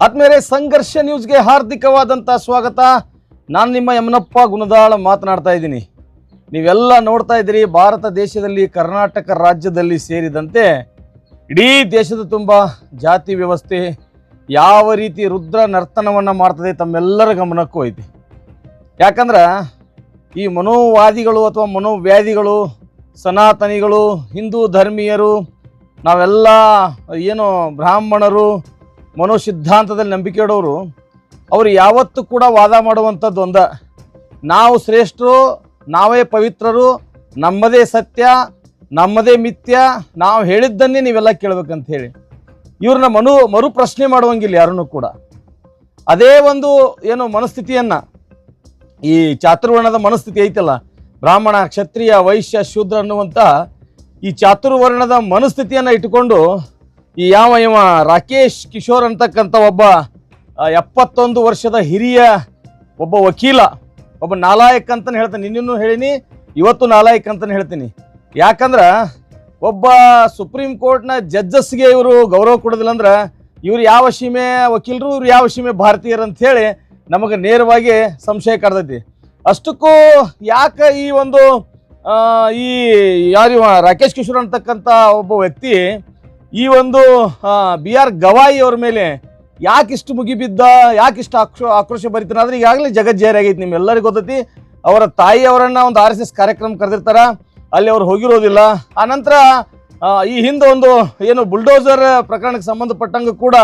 ಆದ್ಮೇಲೆ ಸಂಘರ್ಷ ನ್ಯೂಸ್ಗೆ ಹಾರ್ದಿಕವಾದಂಥ ಸ್ವಾಗತ. ನಾನು ನಿಮ್ಮ ಯಮನಪ್ಪ ಗುಣದಾಳ ಮಾತನಾಡ್ತಾ ಇದ್ದೀನಿ. ನೀವೆಲ್ಲ ನೋಡ್ತಾ ಇದ್ದೀರಿ, ಭಾರತ ದೇಶದಲ್ಲಿ ಕರ್ನಾಟಕ ರಾಜ್ಯದಲ್ಲಿ ಸೇರಿದಂತೆ ಇಡೀ ದೇಶದ ತುಂಬ ಜಾತಿ ವ್ಯವಸ್ಥೆ ಯಾವ ರೀತಿ ರುದ್ರ ನರ್ತನವನ್ನು ಮಾಡ್ತದೆ ತಮ್ಮೆಲ್ಲರ ಗಮನಕ್ಕೂ ಐತಿ. ಯಾಕಂದ್ರೆ ಈ ಮನೋವಾದಿಗಳು ಅಥವಾ ಮನೋವ್ಯಾಧಿಗಳು, ಸನಾತನಿಗಳು, ಹಿಂದೂ ಧರ್ಮೀಯರು, ನಾವೆಲ್ಲ ಏನು ಬ್ರಾಹ್ಮಣರು, ಮನೋಸಿದ್ಧಾಂತದಲ್ಲಿ ನಂಬಿಕೆ ಇಡೋರು, ಅವರು ಯಾವತ್ತೂ ಕೂಡ ವಾದ ಮಾಡುವಂಥದ್ದು ಒಂದ, ನಾವು ಶ್ರೇಷ್ಠರು, ನಾವೇ ಪವಿತ್ರರು, ನಮ್ಮದೇ ಸತ್ಯ, ನಮ್ಮದೇ ಮಿಥ್ಯ, ನಾವು ಹೇಳಿದ್ದನ್ನೇ ನೀವೆಲ್ಲ ಕೇಳಬೇಕಂತ ಹೇಳಿ ಇವ್ರನ್ನ ಮರು ಪ್ರಶ್ನೆ ಮಾಡುವಂಗಿಲ್ಲ ಯಾರನ್ನೂ ಕೂಡ. ಅದೇ ಒಂದು ಏನು ಮನಸ್ಥಿತಿಯನ್ನು, ಈ ಚಾತುರ್ವರ್ಣದ ಮನಸ್ಥಿತಿ ಐತಲ್ಲ, ಬ್ರಾಹ್ಮಣ, ಕ್ಷತ್ರಿಯ, ವೈಶ್ಯ, ಶೂದ್ರ ಅನ್ನುವಂಥ ಈ ಚಾತುರ್ವರ್ಣದ ಮನಸ್ಥಿತಿಯನ್ನು ಇಟ್ಟುಕೊಂಡು ಈ ಇವ ರಾಕೇಶ್ ಕಿಶೋರ್ ಅಂತಕ್ಕಂಥ ಒಬ್ಬ 71 ವರ್ಷದ ಹಿರಿಯ ಒಬ್ಬ ವಕೀಲ, ಒಬ್ಬ ನಾಲಾಯಕ್ ಅಂತಲೇ ಹೇಳ್ತೀನಿ. ನಿನ್ನೂ ಹೇಳಿನಿ, ಇವತ್ತು ನಾಲಾಯಕ್ ಅಂತಲೇ ಹೇಳ್ತೀನಿ. ಯಾಕಂದ್ರೆ ಒಬ್ಬ ಸುಪ್ರೀಂ ಕೋರ್ಟ್ನ ಜಡ್ಜಸ್ಗೆ ಇವರು ಗೌರವ ಕೊಡೋದಿಲ್ಲ ಅಂದ್ರೆ ಇವ್ರು ಯಾವ ಸೀಮೆ ವಕೀಲರು, ಇವ್ರು ಯಾವ ಸೀಮೆ ಭಾರತೀಯರು ಅಂಥೇಳಿ ನಮಗೆ ನೇರವಾಗಿ ಸಂಶಯ ಕಾಡ್ತೈತಿ. ಅಷ್ಟಕ್ಕೂ ಯಾಕೆ ಈ ಒಂದು ಈ ಯಾರು ರಾಕೇಶ್ ಕಿಶೋರ್ ಅಂತಕ್ಕಂಥ ಒಬ್ಬ ವ್ಯಕ್ತಿ ಈ ಒಂದು BR ಗವಾಯಿ ಅವ್ರ ಮೇಲೆ ಯಾಕಿಷ್ಟು ಮುಗಿಬಿದ್ದ, ಯಾಕಿಷ್ಟು ಆಕ್ರೋಶ ಬರಿತಾನಾದ್ರೆ ಈಗಾಗಲೇ ಜಗಜ್ಜಾರಿಯಾಗೈತಿ, ನಿಮ್ಮೆಲ್ಲರಿಗೂ ಗೊತ್ತೈತಿ. ಅವರ ತಾಯಿಯವರನ್ನು ಒಂದು RSS ಕಾರ್ಯಕ್ರಮ ಕರೆದಿರ್ತಾರೆ, ಅಲ್ಲಿ ಅವ್ರು ಹೋಗಿರೋದಿಲ್ಲ. ಆನಂತರ ಈ ಹಿಂದೆ ಒಂದು ಏನು ಬುಲ್ಡೋಸರ್ ಪ್ರಕರಣಕ್ಕೆ ಸಂಬಂಧಪಟ್ಟಂಗೆ ಕೂಡ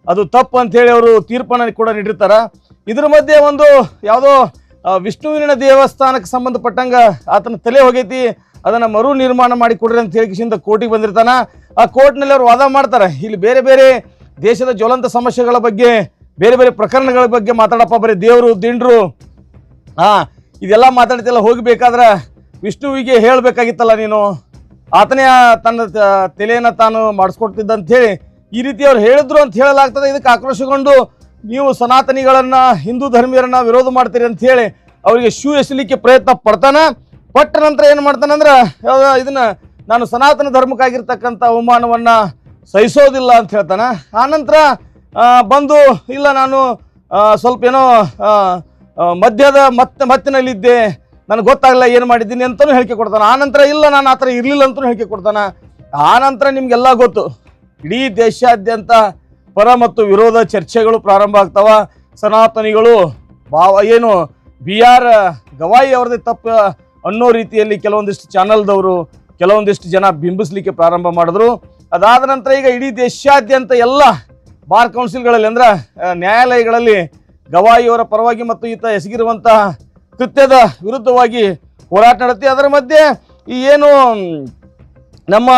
ಅದು ತಪ್ಪು ಅಂಥೇಳಿ ಅವರು ತೀರ್ಪನ್ನು ಕೂಡ ನೀಡಿರ್ತಾರೆ. ಇದ್ರ ಮಧ್ಯೆ ಒಂದು ಯಾವುದೋ ವಿಷ್ಣುವಿನ ದೇವಸ್ಥಾನಕ್ಕೆ ಸಂಬಂಧಪಟ್ಟಂಗೆ ಆತನ ತಲೆ ಹೋಗೈತಿ, ಅದನ್ನು ಮರು ನಿರ್ಮಾಣ ಮಾಡಿ ಕೊಡ್ರಿ ಅಂತ ಹೇಳಿಕಿಸಿಂದ ಕೋರ್ಟಿಗೆ ಬಂದಿರ್ತಾನೆ. ಆ ಕೋರ್ಟ್ನಲ್ಲಿ ಅವ್ರು ವಾದ ಮಾಡ್ತಾರೆ. ಇಲ್ಲಿ ಬೇರೆ ಬೇರೆ ದೇಶದ ಜ್ವಲಂತ ಸಮಸ್ಯೆಗಳ ಬಗ್ಗೆ, ಬೇರೆ ಬೇರೆ ಪ್ರಕರಣಗಳ ಬಗ್ಗೆ ಮಾತಾಡಪ್ಪ, ಬರೀ ದೇವರು ದಿಂಡ್ರು ಇದೆಲ್ಲ ಮಾತಾಡ್ತಿಲ್ಲ. ಹೋಗಬೇಕಾದ್ರೆ ವಿಷ್ಣುವಿಗೆ ಹೇಳಬೇಕಾಗಿತ್ತಲ್ಲ ನೀನು, ಆತನೇ ತನ್ನ ತಲೆಯನ್ನು ತಾನು ಮಾಡಿಸ್ಕೊಡ್ತಿದ್ದ ಅಂಥೇಳಿ ಈ ರೀತಿ ಅವ್ರು ಹೇಳಿದ್ರು ಅಂತ ಹೇಳಲಾಗ್ತದೆ. ಇದಕ್ಕೆ ಆಕ್ರೋಶಗೊಂಡು ನೀವು ಸನಾತನಿಗಳನ್ನು, ಹಿಂದೂ ಧರ್ಮೀಯರನ್ನು ವಿರೋಧ ಮಾಡ್ತೀರಿ ಅಂಥೇಳಿ ಅವರಿಗೆ ಶೂ ಎಸಲಿಕ್ಕೆ ಪ್ರಯತ್ನ ಪಡ್ತಾನೆ. ಪಟ್ಟ ನಂತರ ಏನು ಮಾಡ್ತಾನಂದ್ರೆ ಇದನ್ನು ನಾನು ಸನಾತನ ಧರ್ಮಕ್ಕಾಗಿರ್ತಕ್ಕಂಥ ಅವಮಾನವನ್ನು ಸಹಿಸೋದಿಲ್ಲ ಅಂತ ಹೇಳ್ತಾನೆ. ಆನಂತರ ಬಂದು ಇಲ್ಲ ನಾನು ಸ್ವಲ್ಪ ಏನೋ ಮತ್ತಿನಲ್ಲಿದ್ದೆ, ನನಗೆ ಗೊತ್ತಾಗಲ್ಲ ಏನು ಮಾಡಿದ್ದೀನಿ ಅಂತಲೂ ಹೇಳಿಕೆ ಕೊಡ್ತಾನೆ. ಆನಂತರ ಇಲ್ಲ ನಾನು ಆ ಥರ ಇರಲಿಲ್ಲ ಅಂತಲೂ ಹೇಳಿಕೆ ಕೊಡ್ತಾನೆ. ಆನಂತರ ನಿಮಗೆಲ್ಲ ಗೊತ್ತು, ಇಡೀ ದೇಶಾದ್ಯಂತ ಪರ ಮತ್ತು ವಿರೋಧ ಚರ್ಚೆಗಳು ಪ್ರಾರಂಭ ಆಗ್ತಾವ. ಸನಾತನಿಗಳು ಏನು BR ಗವಾಯಿ ಅವ್ರದ್ದೇ ತಪ್ಪು ಅನ್ನೋ ರೀತಿಯಲ್ಲಿ ಕೆಲವೊಂದಿಷ್ಟು ಚಾನಲ್ದವರು, ಕೆಲವೊಂದಿಷ್ಟು ಜನ ಬಿಂಬಿಸ್ಲಿಕ್ಕೆ ಪ್ರಾರಂಭ ಮಾಡಿದ್ರು. ಅದಾದ ನಂತರ ಈಗ ಇಡೀ ದೇಶಾದ್ಯಂತ ಎಲ್ಲ ಬಾರ್ ಕೌನ್ಸಿಲ್ಗಳಲ್ಲಿ ಅಂದ್ರೆ ನ್ಯಾಯಾಲಯಗಳಲ್ಲಿ ಗವಾಯಿಯವರ ಪರವಾಗಿ ಮತ್ತು ಈತ ಎಸಗಿರುವಂತಹ ಕೃತ್ಯದ ವಿರುದ್ಧವಾಗಿ ಹೋರಾಟ ನಡೆಯುತ್ತೆ. ಅದರ ಮಧ್ಯೆ ಈ ಏನು ನಮ್ಮ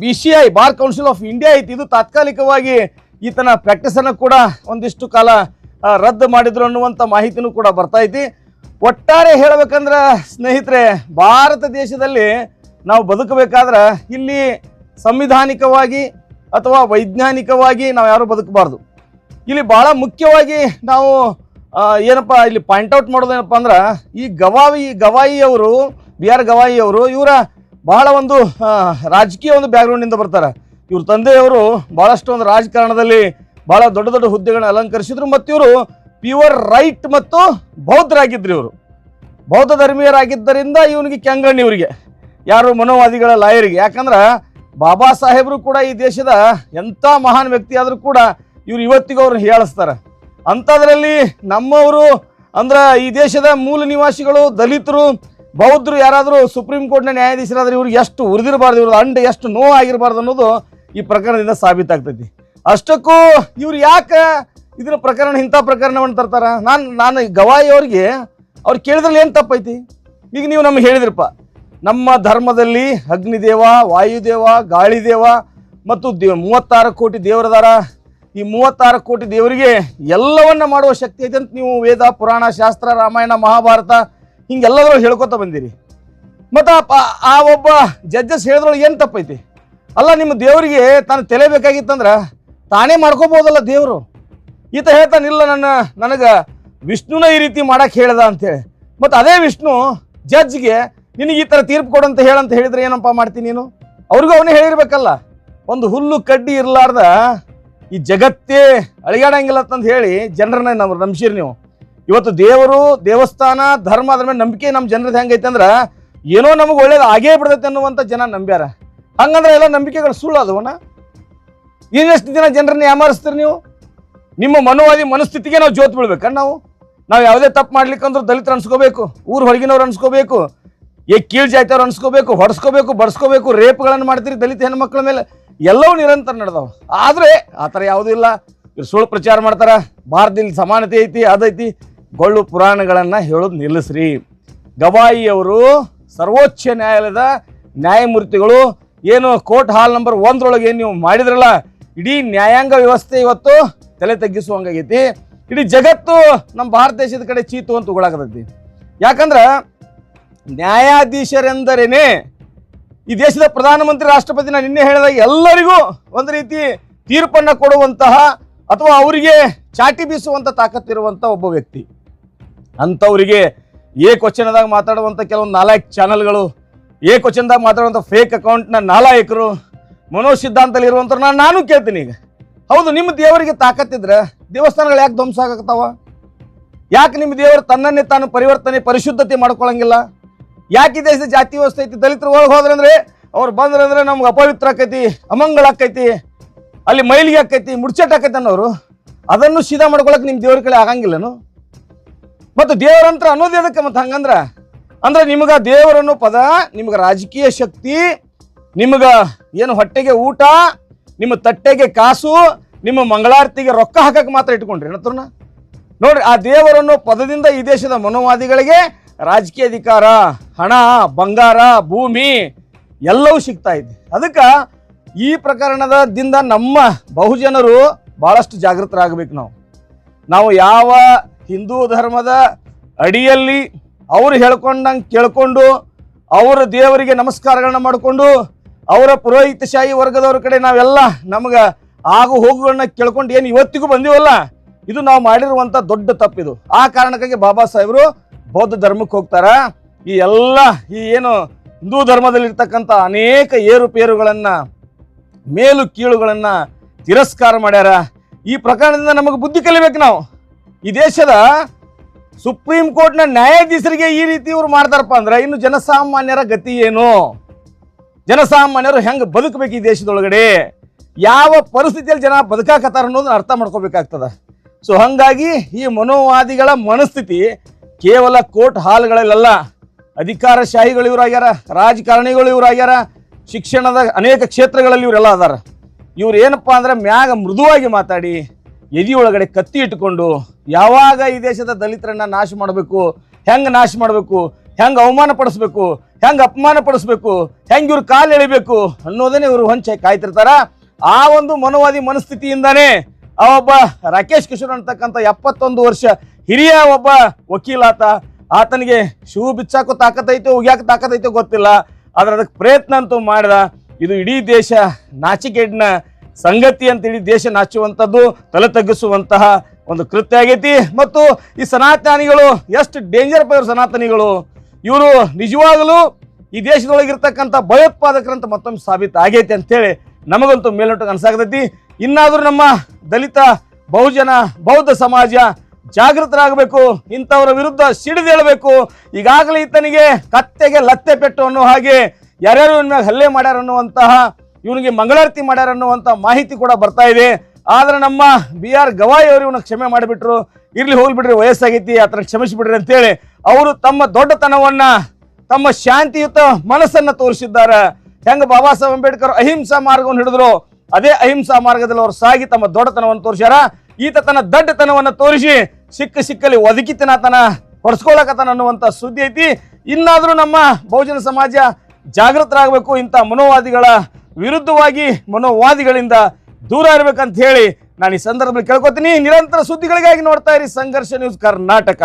BCI bar council of India ಐತಿ, ಇದು ತಾತ್ಕಾಲಿಕವಾಗಿ ಈತನ ಪ್ರಾಕ್ಟೀಸನ್ನು ಕೂಡ ಒಂದಿಷ್ಟು ಕಾಲ ರದ್ದು ಮಾಡಿದ್ರು ಅನ್ನುವಂಥ ಮಾಹಿತಿನೂ ಕೂಡ ಬರ್ತಾ ಐತಿ. ಒಟ್ಟಾರೆ ಹೇಳಬೇಕಂದ್ರೆ ಸ್ನೇಹಿತರೆ, ಭಾರತ ದೇಶದಲ್ಲಿ ನಾವು ಬದುಕಬೇಕಾದ್ರೆ ಇಲ್ಲಿ ಸಂವಿಧಾನಿಕವಾಗಿ ಅಥವಾ ವೈಜ್ಞಾನಿಕವಾಗಿ ನಾವು ಯಾರೂ ಬದುಕಬಾರ್ದು. ಇಲ್ಲಿ ಭಾಳ ಮುಖ್ಯವಾಗಿ ನಾವು ಏನಪ್ಪ ಇಲ್ಲಿ ಪಾಯಿಂಟ್ಔಟ್ ಮಾಡೋದೇನಪ್ಪ ಅಂದ್ರೆ, ಈ ಗವಾಯಿಯವರು BR ಗವಾಯಿಯವರು ಇವರ ಬಹಳ ಒಂದು ರಾಜಕೀಯ ಒಂದು ಬ್ಯಾಕ್ಗ್ರೌಂಡಿಂದ ಬರ್ತಾರೆ. ಇವ್ರ ತಂದೆಯವರು ಭಾಳಷ್ಟು ಒಂದು ರಾಜಕಾರಣದಲ್ಲಿ ಭಾಳ ದೊಡ್ಡ ದೊಡ್ಡ ಹುದ್ದೆಗಳನ್ನ ಅಲಂಕರಿಸಿದ್ರು. ಮತ್ತು ಇವರು ಪ್ಯೂರ್ ರೈಟ್ ಮತ್ತು ಬೌದ್ಧರಾಗಿದ್ರು. ಇವರು ಬೌದ್ಧ ಧರ್ಮೀಯರಾಗಿದ್ದರಿಂದ ಇವನಿಗೆ ಕೆಂಗಣ್ಣಿ, ಇವರಿಗೆ ಯಾರು ಮನೋವಾದಿಗಳ ಲಾಯರಿಗೆ. ಯಾಕಂದ್ರೆ ಬಾಬಾ ಸಾಹೇಬರು ಕೂಡ ಈ ದೇಶದ ಎಂಥ ಮಹಾನ್ ವ್ಯಕ್ತಿ ಆದರೂ ಕೂಡ ಇವರು ಇವತ್ತಿಗೂ ಅವ್ರನ್ನ ಹೇಳಿಸ್ತಾರೆ. ಅಂಥದ್ರಲ್ಲಿ ನಮ್ಮವರು ಅಂದ್ರೆ ಈ ದೇಶದ ಮೂಲ ನಿವಾಸಿಗಳು, ದಲಿತರು, ಬೌದ್ಧರು ಯಾರಾದರೂ ಸುಪ್ರೀಂ ಕೋರ್ಟ್ನ ನ್ಯಾಯಾಧೀಶರಾದ್ರೆ ಇವ್ರಿಗೆ ಎಷ್ಟು ಉರಿದಿರಬಾರ್ದು, ಇವ್ರದ್ದು ಅಂಡೆ ಎಷ್ಟು ನೋವು ಆಗಿರಬಾರ್ದು ಅನ್ನೋದು ಈ ಪ್ರಕರಣದಿಂದ ಸಾಬೀತಾಗ್ತೈತಿ. ಅಷ್ಟಕ್ಕೂ ಇವ್ರು ಯಾಕೆ ಇದರ ಪ್ರಕರಣ ಇಂಥ ಪ್ರಕರಣವನ್ನು ತರ್ತಾರೆ? ನಾನು ಗವಾಯಿ ಅವ್ರಿಗೆ ಅವ್ರು ಕೇಳಿದ್ರಲ್ಲಿ ಏನು ತಪ್ಪೈತಿ? ಈಗ ನೀವು ನಮಗೆ ಹೇಳಿದ್ರಪ್ಪ, ನಮ್ಮ ಧರ್ಮದಲ್ಲಿ ಅಗ್ನಿದೇವ, ವಾಯುದೇವ, ಗಾಳಿದೇವ ಮತ್ತು 36 ಕೋಟಿ ದೇವರದಾರ. ಈ 36 ಕೋಟಿ ದೇವರಿಗೆ ಎಲ್ಲವನ್ನ ಮಾಡುವ ಶಕ್ತಿ ಐತೆ ಅಂತ ನೀವು ವೇದ, ಪುರಾಣ, ಶಾಸ್ತ್ರ, ರಾಮಾಯಣ, ಮಹಾಭಾರತ ಹಿಂಗೆಲ್ಲದರೂ ಹೇಳ್ಕೊತ ಬಂದಿರಿ. ಮತ್ತು ಆ ಒಬ್ಬ ಜಡ್ಜಸ್ ಹೇಳಿದ್ರೊಳಗೆ ಏನು ತಪ್ಪೈತಿ? ಅಲ್ಲ, ನಿಮ್ಮ ದೇವರಿಗೆ ತಾನು ತಲೆ ಬೇಕಾಗಿತ್ತಂದ್ರೆ ತಾನೇ ಮಾಡ್ಕೋಬೋದಲ್ಲ ದೇವರು. ಈತ ಹೇಳ್ತಾನಿಲ್ಲ, ನನಗೆ ವಿಷ್ಣುನ ಈ ರೀತಿ ಮಾಡಕ್ಕೆ ಹೇಳ್ದ ಅಂತೇಳಿ. ಮತ್ತು ಅದೇ ವಿಷ್ಣು ಜಡ್ಜ್ಗೆ ನಿನಗೆ ಈ ಥರ ತೀರ್ಪು ಕೊಡಂತ ಹೇಳಂತ ಹೇಳಿದ್ರೆ ಏನಪ್ಪ ಮಾಡ್ತೀನಿ ನೀನು? ಅವ್ರಿಗೂ ಅವನೇ ಹೇಳಿರ್ಬೇಕಲ್ಲ. ಒಂದು ಹುಲ್ಲು ಕಡ್ಡಿ ಇರಲಾರ್ದ ಈ ಜಗತ್ತೇ ಅಳಿಗಾಡಂಗಿಲ್ಲ ಅಂತ ಹೇಳಿ ಜನರನ್ನ ನಾವು ನಂಬಿಸಿರಿ ನೀವು. ಇವತ್ತು ದೇವರು, ದೇವಸ್ಥಾನ, ಧರ್ಮ ಅದ್ರ ಮೇಲೆ ನಂಬಿಕೆ ನಮ್ಮ ಜನರದ್ದು ಹೆಂಗೈತೆ ಅಂದ್ರೆ ಏನೋ ನಮಗೆ ಒಳ್ಳೇದು ಆಗೇ ಬಿಡ್ತೈತೆ ಅನ್ನುವಂಥ ಜನ ನಂಬ್ಯಾರ. ಹಂಗಂದ್ರೆ ಎಲ್ಲ ನಂಬಿಕೆಗಳು ಸುಳ್ಳು ಅದವನ. ಇನ್ನೆಷ್ಟು ದಿನ ಜನರನ್ನ ಯಾಮಾರಿಸ್ತೀರಿ ನೀವು? ನಿಮ್ಮ ಮನೋವಾದಿ ಮನಸ್ಥಿತಿಗೆ ನಾವು ಜೋತ್ ಬೀಳ್ಬೇಕಣ್ಣ. ನಾವು ಯಾವುದೇ ತಪ್ಪು ಮಾಡ್ಲಿಕ್ಕಂದ್ರೂ ದಲಿತರು ಅನ್ಸ್ಕೋಬೇಕು, ಊರು ಹೊರಗಿನವ್ರು ಅನ್ಸ್ಕೋಬೇಕು, ಕೀಳ್ ಜಾತಿಯವ್ರು ಅನ್ಸ್ಕೋಬೇಕು, ಹೊಡ್ಸ್ಕೋಬೇಕು, ಬಡ್ಸ್ಕೋಬೇಕು, ರೇಪ್ಗಳನ್ನು ಮಾಡ್ತೀರಿ ದಲಿತ ಹೆಣ್ಮಕ್ಳ ಮೇಲೆ. ಎಲ್ಲವೂ ನಿರಂತರ ನಡೆದವ. ಆದರೆ ಆ ಥರ ಯಾವುದೂ ಇಲ್ಲ. ಇವ್ರು ಸುಳ್ಳು ಪ್ರಚಾರ ಮಾಡ್ತಾರ. ಭಾರತದಲ್ಲಿ ಸಮಾನತೆ ಐತಿ, ಅದೈತಿ. ಗೊಳ್ಳು ಪುರಾಣಗಳನ್ನು ಹೇಳೋದು ನಿಲ್ಲಿಸ್ರಿ. ಗವಾಯಿಯವರು ಸರ್ವೋಚ್ಚ ನ್ಯಾಯಾಲಯದ ನ್ಯಾಯಮೂರ್ತಿಗಳು ಏನು ಕೋರ್ಟ್ ಹಾಲ್ ನಂಬರ್ 1 ಏನು ನೀವು ಮಾಡಿದ್ರಲ್ಲ, ಇಡೀ ನ್ಯಾಯಾಂಗ ವ್ಯವಸ್ಥೆ ಇವತ್ತು ತಲೆ ತಗ್ಗಿಸುವಂಗಾಗೈತಿ. ಇಡೀ ಜಗತ್ತು ನಮ್ಮ ಭಾರತ ದೇಶದ ಕಡೆ ಚೀತು ಅಂತ ಉಗುಳಾಕತೈತಿ. ಯಾಕಂದ್ರೆ ನ್ಯಾಯಾಧೀಶರೆಂದರೇನೆ ಈ ದೇಶದ ಪ್ರಧಾನಮಂತ್ರಿ, ರಾಷ್ಟ್ರಪತಿ, ನಾನು ನಿನ್ನೆ ಹೇಳಿದಾಗ ಎಲ್ಲರಿಗೂ ಒಂದು ರೀತಿ ತೀರ್ಪನ್ನು ಕೊಡುವಂತಹ ಅಥವಾ ಅವರಿಗೆ ಚಾಟಿ ಬೀಸುವಂಥ ತಾಕತ್ತಿರುವಂಥ ಒಬ್ಬ ವ್ಯಕ್ತಿ. ಅಂಥವರಿಗೆ ಏಕವಚನದಾಗ ಮಾತಾಡುವಂಥ ಕೆಲವೊಂದು 4 ಚಾನಲ್ಗಳು, ಏಕವಚನದಾಗ ಮಾತಾಡುವಂಥ ಫೇಕ್ ಅಕೌಂಟ್ನ ನಾಲಾಯಕರು, ಮನೋಸಿದ್ಧಾಂತದಲ್ಲಿ ಇರುವಂಥವ್ರು ನಾನು ಕೇಳ್ತೀನಿ. ಈಗ ಹೌದು, ನಿಮ್ಮ ದೇವರಿಗೆ ತಾಕತ್ತಿದ್ರೆ ದೇವಸ್ಥಾನಗಳು ಯಾಕೆ ಧ್ವಂಸ ಆಗತ್ತಾವ? ಯಾಕೆ ನಿಮ್ಮ ದೇವರು ತನ್ನನ್ನೇ ತಾನು ಪರಿವರ್ತನೆ, ಪರಿಶುದ್ಧತೆ ಮಾಡ್ಕೊಳಂಗಿಲ್ಲ? ಯಾಕೆ ಈ ದೇಶದ ಜಾತಿ ವ್ಯವಸ್ಥೆ ಐತಿ? ದಲಿತರು ಒಳಗೆ ಹೋದ್ರಂದ್ರೆ ಅವ್ರು ಬಂದ್ರಂದ್ರೆ ನಮ್ಗೆ ಅಪವಿತ್ರ ಆಕೈತಿ, ಅಮಂಗಳ ಆಕೈತಿ, ಅಲ್ಲಿ ಮೈಲಿಗೆ ಆಕೈತಿ, ಮುಡ್ಚೆಟ್ ಆಕೈತಿ ಅನ್ನೋರು ಅದನ್ನು ಸೀದಾ ಮಾಡ್ಕೊಳಕ್ಕೆ ನಿಮ್ಮ ದೇವ್ರ ಕಡೆ ಆಗಂಗಿಲ್ಲನು? ಮತ್ತು ದೇವರಂತ್ರ ಅನ್ನೋದು ಎದಕ್ಕೆ? ಮತ್ತು ಅಂದ್ರೆ ನಿಮ್ಗೆ ದೇವರನ್ನೋ ಪದ, ನಿಮ್ಗೆ ರಾಜಕೀಯ ಶಕ್ತಿ, ನಿಮ್ಗೆ ಏನು ಹೊಟ್ಟೆಗೆ ಊಟ, ನಿಮ್ಮ ತಟ್ಟೆಗೆ ಕಾಸು, ನಿಮ್ಮ ಮಂಗಳಾರತಿಗೆ ರೊಕ್ಕ ಹಾಕಕ್ಕೆ ಮಾತ್ರ ಇಟ್ಕೊಂಡ್ರಿ ಏನತ್ರನ ನೋಡ್ರಿ. ಆ ದೇವರನ್ನೋ ಪದದಿಂದ ಈ ದೇಶದ ಮನೋವಾದಿಗಳಿಗೆ ರಾಜಕೀಯ ಅಧಿಕಾರ, ಹಣ, ಬಂಗಾರ, ಭೂಮಿ ಎಲ್ಲವೂ ಸಿಗ್ತಾ ಇದೆ. ಅದಕ್ಕೆ ಈ ಪ್ರಕರಣದಿಂದ ನಮ್ಮ ಬಹುಜನರು ಭಾಳಷ್ಟು ಜಾಗೃತರಾಗಬೇಕು. ನಾವು ಯಾವ ಹಿಂದೂ ಧರ್ಮದ ಅಡಿಯಲ್ಲಿ ಅವರು ಹೇಳ್ಕೊಂಡಂಗೆ ಕೇಳ್ಕೊಂಡು ಅವರ ದೇವರಿಗೆ ನಮಸ್ಕಾರಗಳನ್ನ ಮಾಡಿಕೊಂಡು ಅವರ ಪುರೋಹಿತಶಾಹಿ ವರ್ಗದವ್ರ ಕಡೆ ನಾವೆಲ್ಲ ನಮ್ಗೆ ಆಗು ಹೋಗುಗಳನ್ನ ಕೇಳ್ಕೊಂಡು ಏನು ಇವತ್ತಿಗೂ ಬಂದೀವಲ್ಲ, ಇದು ನಾವು ಮಾಡಿರುವಂಥ ದೊಡ್ಡ ತಪ್ಪಿದು. ಆ ಕಾರಣಕ್ಕಾಗಿ ಬಾಬಾ ಸಾಹೇಬರು ಬೌದ್ಧ ಧರ್ಮಕ್ಕೆ ಹೋಗ್ತಾರ. ಈ ಎಲ್ಲ ಈ ಏನು ಹಿಂದೂ ಧರ್ಮದಲ್ಲಿರ್ತಕ್ಕಂಥ ಅನೇಕ ಏರುಪೇರುಗಳನ್ನು, ಮೇಲು ಕೀಳುಗಳನ್ನು ತಿರಸ್ಕಾರ ಮಾಡ್ಯಾರ. ಈ ಪ್ರಕರಣದಿಂದ ನಮಗೆ ಬುದ್ಧಿ ಕಲಿಬೇಕು. ನಾವು ಈ ದೇಶದ ಸುಪ್ರೀಂ ಕೋರ್ಟ್ನ ನ್ಯಾಯಾಧೀಶರಿಗೆ ಈ ರೀತಿ ಇವ್ರು ಮಾಡ್ತಾರಪ್ಪ ಅಂದ್ರೆ ಇನ್ನು ಜನಸಾಮಾನ್ಯರ ಗತಿ ಏನು? ಜನಸಾಮಾನ್ಯರು ಹೆಂಗೆ ಬದುಕಬೇಕು ಈ ದೇಶದೊಳಗಡೆ? ಯಾವ ಪರಿಸ್ಥಿತಿಯಲ್ಲಿ ಜನ ಬದುಕಾಕತ್ತಾರ ಅನ್ನೋದನ್ನ ಅರ್ಥ ಮಾಡ್ಕೋಬೇಕಾಗ್ತದೆ. ಸೊ ಹಾಗಾಗಿ ಈ ಮನೋವಾದಿಗಳ ಮನಸ್ಥಿತಿ ಕೇವಲ ಕೋರ್ಟ್ ಹಾಲ್ಗಳಲ್ಲ, ಅಧಿಕಾರಶಾಹಿಗಳು ಇವರಾಗ್ಯಾರ, ರಾಜಕಾರಣಿಗಳು ಇವರಾಗ್ಯಾರ, ಶಿಕ್ಷಣದ ಅನೇಕ ಕ್ಷೇತ್ರಗಳಲ್ಲಿ ಇವರೆಲ್ಲ ಅದಾರ. ಇವ್ರು ಏನಪ್ಪ ಅಂದ್ರೆ ಮ್ಯಾಗ ಮೃದುವಾಗಿ ಮಾತಾಡಿ ಎದೆಯೊಳಗಡೆ ಕತ್ತಿ ಇಟ್ಕೊಂಡು ಯಾವಾಗ ಈ ದೇಶದ ದಲಿತರನ್ನ ನಾಶ ಮಾಡಬೇಕು, ಹೆಂಗೆ ನಾಶ ಮಾಡಬೇಕು, ಹೆಂಗೆ ಅವಮಾನ ಪಡಿಸ್ಬೇಕು, ಹೆಂಗೆ ಅಪಮಾನ ಪಡಿಸ್ಬೇಕು, ಹೆಂಗೆ ಇವ್ರು ಕಾಲು ಎಳಿಬೇಕು ಅನ್ನೋದನ್ನೇ ಇವರು ಹೊಂಚೆ ಕಾಯ್ತಿರ್ತಾರ. ಆ ಒಂದು ಮನೋವಾದಿ ಮನಸ್ಥಿತಿಯಿಂದಾನೇ ಒಬ್ಬ ರಾಕೇಶ್ ಕಿಶೋರ್ ಅಂತಕ್ಕಂಥ 71 ವರ್ಷ ಹಿರಿಯ ಒಬ್ಬ ವಕೀಲಾತ, ಆತನಿಗೆ ಶೂ ಬಿಚ್ಚಾಕೋ ತಾಕತ್ತೈತೋ ಉಗ್ಯಾಕ ತಾಕತ್ತೈತೋ ಗೊತ್ತಿಲ್ಲ, ಆದ್ರೆ ಅದಕ್ಕೆ ಪ್ರಯತ್ನ ಅಂತೂ ಮಾಡಿದ. ಇದು ಇಡೀ ದೇಶ ನಾಚಿಕೆಡ್ನ ಸಂಗತಿ ಅಂತ ಇಡೀ ದೇಶ ನಾಚುವಂಥದ್ದು, ತಲೆ ತಗ್ಗಿಸುವಂತಹ ಒಂದು ಕೃತ್ಯ ಆಗೈತಿ. ಮತ್ತು ಈ ಸನಾತನಿಗಳು ಎಷ್ಟು ಡೇಂಜರ್ ಇವರು ಸನಾತನಿಗಳು, ಇವರು ನಿಜವಾಗಲೂ ಈ ದೇಶದೊಳಗಿರ್ತಕ್ಕಂಥ ಭಯೋತ್ಪಾದಕರಂತ ಮತ್ತೊಮ್ಮೆ ಸಾಬೀತು ಆಗೈತಿ ಅಂತೇಳಿ ನಮಗಂತೂ ಮೇಲ್ನೋಟಕ್ಕೆ ಅನ್ಸಾಕತೈತಿ. ಇನ್ನಾದರೂ ನಮ್ಮ ದಲಿತ ಬಹುಜನ ಬೌದ್ಧ ಸಮಾಜ ಜಾಗೃತರಾಗಬೇಕು, ಇಂಥವರ ವಿರುದ್ಧ ಸಿಡಿದೇಳಬೇಕು. ಈಗಾಗಲೇ ಈತನಿಗೆ ಕತ್ತೆಗೆ ಲತ್ತೆ ಪೆಟ್ಟು ಅನ್ನೋ ಹಾಗೆ ಯಾರ್ಯಾರು ಇವನ ಮ್ಯಾಗ ಹಲ್ಲೆ ಮಾಡ್ಯಾರ ಅನ್ನುವಂತಹ, ಇವನಿಗೆ ಮಂಗಳಾರತಿ ಮಾಡ್ಯಾರ ಅನ್ನುವಂಥ ಮಾಹಿತಿ ಕೂಡ ಬರ್ತಾ ಇದೆ. ಆದ್ರೆ ನಮ್ಮ BR ಗವಾಯಿ ಅವರು ಇವನ ಕ್ಷಮೆ ಮಾಡಿಬಿಟ್ರು. ಇರ್ಲಿ ಹೋಗ್ಬಿಡ್ರಿ, ವಯಸ್ಸಾಗೈತಿ, ಆತನ ಕ್ಷಮಿಸಿಬಿಡ್ರಿ ಅಂತೇಳಿ ಅವರು ತಮ್ಮ ದೊಡ್ಡತನವನ್ನ, ತಮ್ಮ ಶಾಂತಿಯುತ ಮನಸ್ಸನ್ನ ತೋರಿಸಿದ್ದಾರೆ. ಹೆಂಗ ಬಾಬಾ ಸಾಹೇಬ್ ಅಂಬೇಡ್ಕರ್ ಅಹಿಂಸಾ ಮಾರ್ಗವನ್ನು ಹಿಡಿದ್ರು, ಅದೇ ಅಹಿಂಸಾ ಮಾರ್ಗದಲ್ಲಿ ಅವರು ಸಾಗಿ ತಮ್ಮ ದೊಡ್ಡತನವನ್ನು ತೋರಿಸ್ಯಾರ. ಈತ ತನ್ನ ದಡ್ಡತನವನ್ನು ತೋರಿಸಿ ಸಿಕ್ಕಲ್ಲಿ ಒದಕಿತನತನ ಹೊಡ್ಸ್ಕೊಳಕತನ ಅನ್ನುವಂಥ ಸುದ್ದಿ ಐತಿ. ಇನ್ನಾದರೂ ನಮ್ಮ ಬಹುಜನ ಸಮಾಜ ಜಾಗೃತರಾಗಬೇಕು, ಇಂಥ ಮನೋವಾದಿಗಳ ವಿರುದ್ಧವಾಗಿ ಮನೋವಾದಿಗಳಿಂದ ದೂರ ಇರಬೇಕಂತ ಹೇಳಿ ನಾನು ಈ ಸಂದರ್ಭದಲ್ಲಿ ಕೇಳ್ಕೊತೀನಿ. ನಿರಂತರ ಸುದ್ದಿಗಳಿಗಾಗಿ ನೋಡ್ತಾ ಇರಿ ಸಂಘರ್ಷ ನ್ಯೂಸ್ ಕರ್ನಾಟಕ.